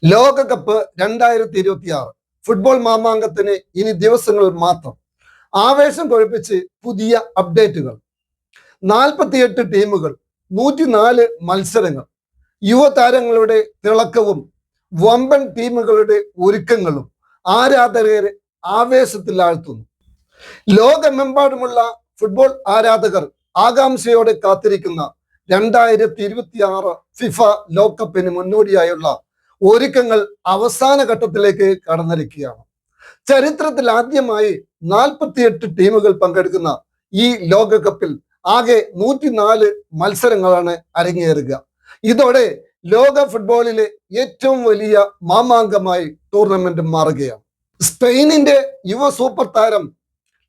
ലോകകപ്പ് 2026 ഫുട്ബോൾ മാമാങ്കത്തിന് ഇനി ദിവസങ്ങൾ മാത്രം. ആവേശം കൊഴുപ്പിച്ച് പുതിയ അപ്ഡേറ്റുകൾ. 48 ടീമുകൾ, 104 മത്സരങ്ങൾ, യുവതാരങ്ങളുടെ തിളക്കവും വമ്പൻ ടീമുകളുടെ ഒരുക്കങ്ങളും ആരാധകരെ ആവേശത്തിലാഴ്ത്തുന്നു. ലോകമെമ്പാടുമുള്ള ഫുട്ബോൾ ആരാധകർ ആകാംക്ഷയോടെ കാത്തിരിക്കുന്ന 2026 ഫിഫ ലോകകപ്പിന് മുന്നോടിയായുള്ള ഒരുക്കങ്ങൾ അവസാന ഘട്ടത്തിലേക്ക് കടന്നിരിക്കുകയാണ്. ചരിത്രത്തിൽ ആദ്യമായി 48 ടീമുകൾ പങ്കെടുക്കുന്ന ഈ ലോകകപ്പിൽ ആകെ 104 മത്സരങ്ങളാണ് അരങ്ങേറുക. ഇതോടെ ലോക ഫുട്ബോളിലെ ഏറ്റവും വലിയ മാമാങ്കമായി ടൂർണമെന്റ് മാറുകയാണ്. സ്പെയിനിന്റെ യുവ സൂപ്പർ താരം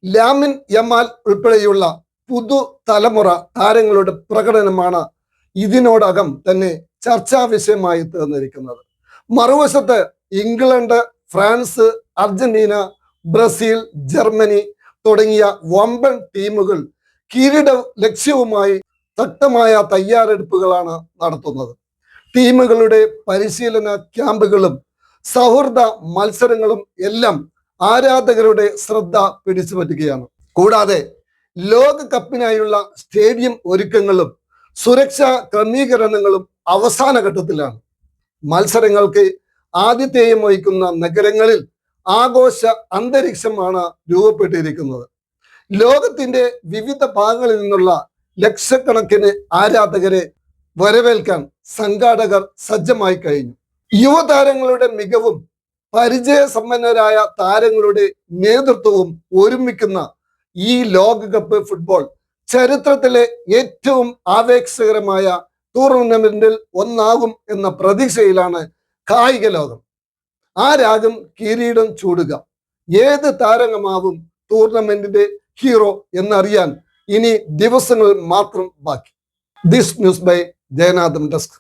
ലാമിൻ യമാൽ ഉൾപ്പെടെയുള്ള പുതു തലമുറ താരങ്ങളുടെ പ്രകടനമാണ് ഇതിനോടകം തന്നെ ചർച്ചാ വിഷയമായി തീർന്നിരിക്കുന്നത്. മറുവശത്ത് England, France, Argentina, Brazil, Germany തുടങ്ങിയ വമ്പൻ ടീമുകൾ കിരീട ലക്ഷ്യവുമായി ശക്തമായ തയ്യാറെടുപ്പുകളാണ് നടത്തുന്നത്. ടീമുകളുടെ പരിശീലന ക്യാമ്പുകളും സൗഹൃദ മത്സരങ്ങളും എല്ലാം ആരാധകരുടെ ശ്രദ്ധ പിടിച്ചുപറ്റുകയാണ്. കൂടാതെ ലോകകപ്പിനായുള്ള സ്റ്റേഡിയം ഒരുക്കങ്ങളും സുരക്ഷാ ക്രമീകരണങ്ങളും അവസാന ഘട്ടത്തിലാണ്. മത്സരങ്ങൾക്ക് ആതിഥേയം വഹിക്കുന്ന നഗരങ്ങളിൽ ആഘോഷ അന്തരീക്ഷമാണ് രൂപപ്പെട്ടിരിക്കുന്നത്. ലോകത്തിന്റെ വിവിധ ഭാഗങ്ങളിൽ നിന്നുള്ള ലക്ഷക്കണക്കിന് ആരാധകരെ വരവേൽക്കാൻ സംഘാടകർ സജ്ജമായി കഴിഞ്ഞു. യുവതാരങ്ങളുടെ മികവും പരിചയസമ്പന്നരായ താരങ്ങളുടെ നേതൃത്വവും ഒരുമിക്കുന്ന ഈ ലോകകപ്പ് ഫുട്ബോൾ ചരിത്രത്തിലെ ഏറ്റവും ആവേശകരമായ ടൂർണമെന്റിൽ ഒന്നാകും എന്ന പ്രതീക്ഷയിലാണ് കായിക ലോകം. ആരാകും കിരീടം ചൂടുക, ഏത് താരമാവും ടൂർണമെന്റിന്റെ ഹീറോ എന്നറിയാൻ ഇനി ദിവസങ്ങൾ മാത്രം ബാക്കി. This news by Jayanathan desk.